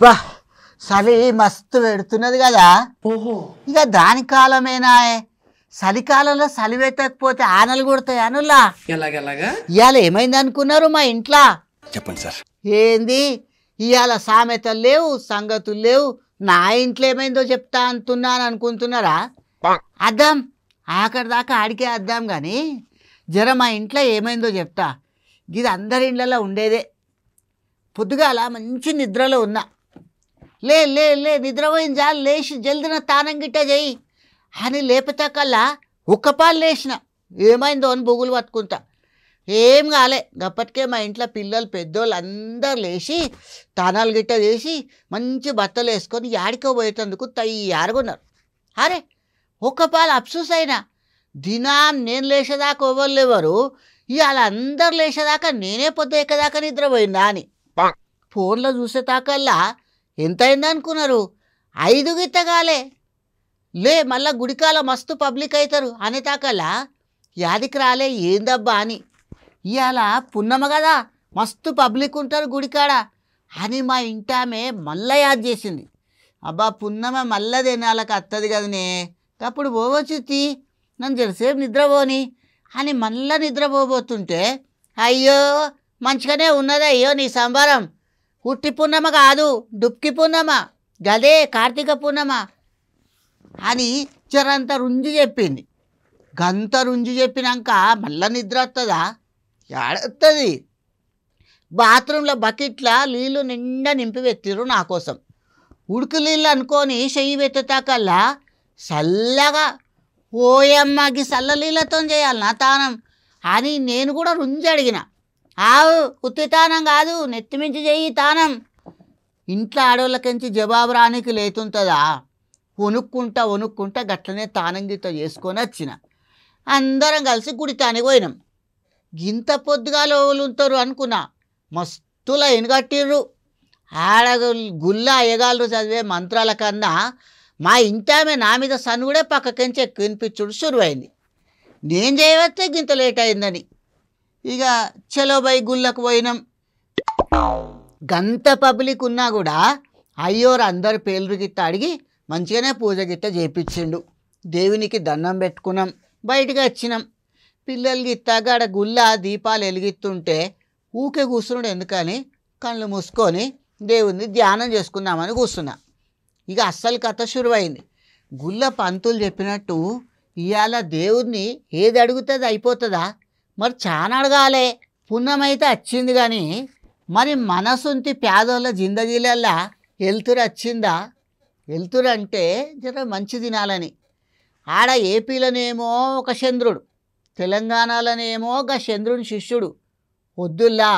బా చలి మస్తు పెడుతున్నది కదా. ఓహో ఇక దాని కాలమేనా? చలికాలంలో చలి పెట్టకపోతే ఆనలు కొడతాయి అనులా. ఎలాగెలాగా? ఇవాళ ఏమైంది అనుకున్నారు మా ఇంట్లో? చెప్పండి సార్. ఏంది ఇవాళ సామెతలు లేవు, సంగతులు లేవు. నా ఇంట్లో ఏమైందో చెప్తా అంటున్నాను అనుకుంటున్నారా? అద్దాం, ఆఖరి దాకా ఆడికే అద్దాం. కానీ జర మా ఇంట్లో ఏమైందో చెప్తా. ఇది అందరి ఇళ్ళలో ఉండేదే. పొద్దుగాల మంచి నిద్రలో ఉన్నా. లే లే లే నిద్రపోయింది చాలు, లేచి జల్దిన తానం గిట్ట చేయి అని లేపితే కల్లా ఒక్కపాలు లేచిన. ఏమైందో అని బొగులు పట్టుకుంటా. ఏం కాలే. అప్పటికే మా ఇంట్లో పిల్లలు పెద్దోళ్ళు అందరు లేచి తానాలు గిట్ట చేసి మంచి బట్టలు వేసుకొని యాడికో పోయేటందుకు తయారుగున్నారు. అరే ఒక్కపాలు అప్సూస్ అయినా. దినం నేను లేచేదాకా ఎవరు ఇవాళ అందరు లేచేదాకా నేనే పొద్దు ఎక్కదాకా నిద్రపోయిందా అని ఫోన్లో చూసేదాకల్లా ఎంత అయింది అనుకున్నారు? 5 గిట్టగాలే. లే మళ్ళా గుడికాల మస్తు పబ్లిక్ అవుతారు అనేతాకల్లా యాదికి రాలే ఏందబ్బా అని. ఇవాళ పున్నమ కదా, మస్తు పబ్లిక్ ఉంటారు గుడికాడ అని మా ఇంటామె మళ్ళా యాద్ చేసింది. అబ్బా పున్నమ మళ్ళా తినాలకు వస్తుంది కదనే, అప్పుడు పోవచ్చు నన్ను జరసేపు నిద్రపోని అని మళ్ళా నిద్రపోబోతుంటే అయ్యో మంచిగానే ఉన్నది అయ్యో నీ సంబరం. ఉట్టి పున్నమ కాదు, డుప్కి పున్నమ, గదే కార్తీక పున్నమ అని జరంత రుంజి చెప్పింది. గంత రుంజి చెప్పినాక మళ్ళా నిద్ర వస్తుందా? ఏడొస్తుంది. బాత్రూంలో బకెట్ల నీళ్ళు నిండా నింపి పెట్టిర్రు నా కోసం. ఉడుకు నీళ్ళు అనుకొని చెయ్యి పెట్టేతాకల్లా చల్లగా ఓయమ్మకి చల్ల నీళ్ళతో చేయాలనా తానం అని నేను కూడా రుంజి అడిగిన. ఆవు ఉత్తి తానం కాదు, నెత్తిమించి చెయ్యి తానం. ఇంట్లో ఆడోళ్ళకించి జవాబు రానికి లేతుంటుందా? వణుక్కుంటా గట్లనే తానం గీత చేసుకొని వచ్చిన. అందరం కలిసి గుడితానికి పోయినాం. గింత పొద్దుగాల ఉంటారు అనుకున్నా. మస్తు లైన్ కట్టిర్రు. ఆడ గుళ్ళ అయ్యగాళ్ళు చదివే మంత్రాల కన్నా మా ఇంటామె నా మీద సనుగుడే పక్కకించి ఎక్కువ వినిపించుడు శురువైంది. నేను చేయవస్తే గింత లేట్ అయిందని ఇక చలో బై గుళ్ళకు పోయినాం. గంత పబ్లిక్ ఉన్నా కూడా అయ్యోరు అందరు పేర్లు గిట్ట అడిగి మంచిగానే పూజ గిట్ట చేయించిండు. దేవునికి దండం పెట్టుకున్నాం, బయటకు వచ్చినాం. పిల్లలు గిట్టాక ఆడ గుళ్ళ దీపాలు వెలిగిస్తుంటే ఊకే కూర్చున్నాడు ఎందుకని కళ్ళు మూసుకొని దేవుని ధ్యానం చేసుకున్నామని కూర్చున్నా. ఇక అస్సలు కథ శురువైంది. గుళ్ళ పంతులు చెప్పినట్టు ఇవాళ దేవుణ్ణి ఏది అడుగుతుంది అయిపోతుందా? మరి చాలా అడగాలే. పుణ్యమైతే వచ్చింది కానీ మరి మనసుంటి పేదోళ్ళ జిందగీలల్లా వెళ్తురు వచ్చిందా? వెళ్తురు అంటే జర మంచి తినాలని. ఆడ ఏపీలోనేమో ఒక చంద్రుడు, తెలంగాణలోనేమో ఒక చంద్రుని శిష్యుడు. వద్దుల్లా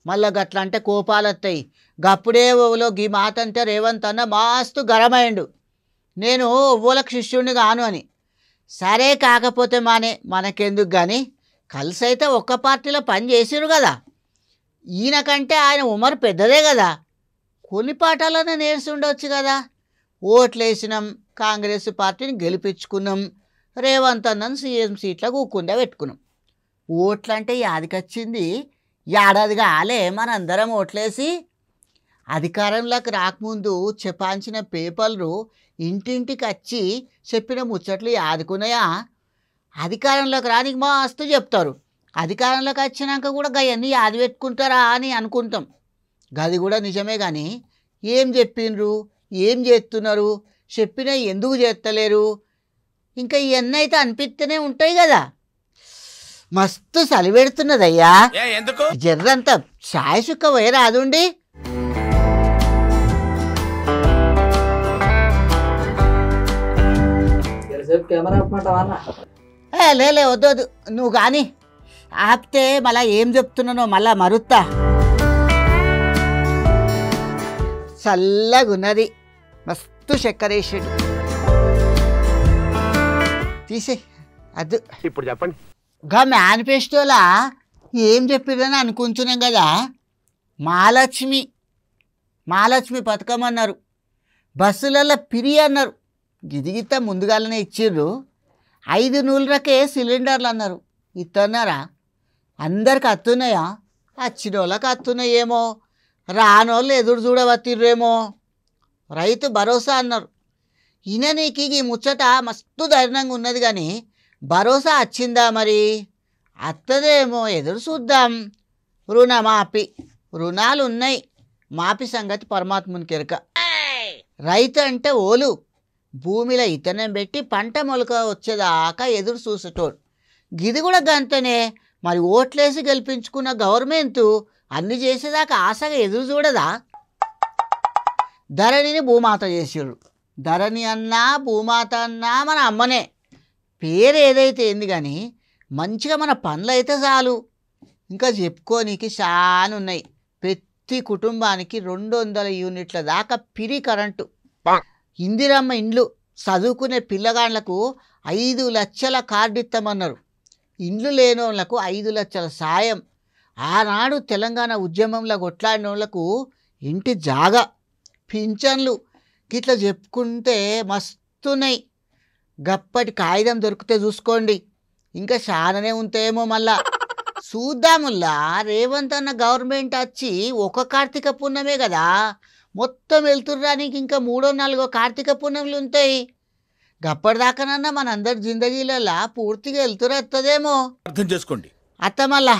మళ్ళా గట్ల అంటే కోపాలు వస్తాయి. గప్పుడే ఓలో గీ మాట అంటే రేవంత్ అన్న మస్తు గరమైండు, నేను ఓలకు శిష్యుడిని కాను అని. సరే కాకపోతే మనకెందుకు కానీ కలిసి అయితే ఒక్క పార్టీలో పని చేసిరు కదా. ఈయనకంటే ఆయన ఉమర్ పెద్దదే కదా, కొన్ని పాఠాలనే నేర్చి ఉండవచ్చు కదా. ఓట్లు వేసినాం, కాంగ్రెస్ పార్టీని గెలిపించుకున్నాం, రేవంత్ అన్నను సీఎం సీట్లో కూకుండా పెట్టుకున్నాం. ఓట్లంటే యాదికొచ్చింది, ఏడాది కాలే మనందరం ఓట్లేసి. అధికారంలోకి రాకముందు చెపాంచిన పేపర్లు ఇంటింటికి వచ్చి చెప్పిన ముచ్చట్లు యాదుకున్నాయా? అధికారంలోకి రానికి మస్తు చెప్తారు, అధికారంలోకి వచ్చినాక కూడా గవన్నీ యాది పెట్టుకుంటారా అని అనుకుంటాం. గది కూడా నిజమే. కానీ ఏం చెప్పిండ్రు, ఏం చేస్తున్నారు, చెప్పినా ఎందుకు చేస్తలేరు, ఇంకా ఇవన్నీ అయితే అనిపిస్తూనే ఉంటాయి కదా. మస్తు చలి పెడుతున్నదయ్యా, జర్రంతా ఛాయ్ చుక్క పోయి రాదుండి. లే వద్దు, నువ్వు కానీ ఆపితే మళ్ళా ఏం చెప్తున్నానో మళ్ళా మరుత్తా. చల్లగున్నది, మస్తు చక్కెరేసాడు. తీసే అద్దు. ఇప్పుడు చెప్పండి. గా మేనిఫెస్టోలా ఏం చెప్పిరని అనుకుంటున్నాం కదా. మహాలక్ష్మి పథకం అన్నారు, బస్సులలో పిరి అన్నారు, గిదిగిత ముందుగానే ఇచ్చిర్రు. 5 నూళ్ళకే సిలిండర్లు అన్నారు, ఇస్తున్నారా? అందరికి అత్తున్నాయా? వచ్చిన వాళ్ళకి అత్తున్నాయేమో, రానోళ్ళు ఎదురు చూడవత్తిర్రేమో. రైతు భరోసా అన్నారు. ఈయన నీకు ఈ ముచ్చట మస్తు ధైర్యంగా ఉన్నది కానీ భరోసా వచ్చిందా మరి? అత్తదేమో ఎదురు చూద్దాం. రుణమాఫీ, రుణాలు ఉన్నాయి, మాఫీ సంగతి పరమాత్మునికి ఎరక. రైతు అంటే ఓలు, భూమిలో ఇతనం పెట్టి పంట మొలక వచ్చేదాకా ఎదురు చూసేటోడు. గిది కూడా గంతనే. మరి ఓట్లేసి గెలిపించుకున్న గవర్నమెంటు అన్ని చేసేదాకా ఆశగా ఎదురు చూడదా? ధరణిని భూమాత చేసాడు. ధరణి అన్నా భూమాత అన్నా మన అమ్మనే. పేరు ఏదైతే ఏంది కానీ మంచిగా మన పనులు అయితే చాలు. ఇంకా చెప్పుకోనికి చాలా ఉన్నాయి. ప్రతి కుటుంబానికి 200 యూనిట్ల దాకా పిరి కరెంటు. ఇందిరమ్మ ఇండ్లు, చదువుకునే పిల్లగాళ్లకు 5 లక్షల కార్డు ఇస్తామన్నారు. ఇండ్లు లేని వాళ్ళకు 5 లక్షల సాయం. ఆనాడు తెలంగాణ ఉద్యమంలో కొట్లాడిన వాళ్ళకు ఇంటి జాగా, పింఛన్లు గిట్లా చెప్పుకుంటే మస్తున్నాయి. గప్పటి కాగితం దొరికితే చూసుకోండి, ఇంకా చాలానే ఉంటాయేమో. మళ్ళా చూద్దాముల్లా. రేవంత్ అన్న గవర్నమెంట్ వచ్చి ఒక కార్తీక పున్నమే కదా మొత్తం వెళ్తుర్రానికి ఇంకా 3, 4 కార్తీక పున్నములు ఉంటాయి. గప్పటిదాకానన్నా మనందరి జిందగీలలో పూర్తిగా వెళ్తురు వస్తుందేమో. అర్థం చేసుకోండి అత్త మళ్ళా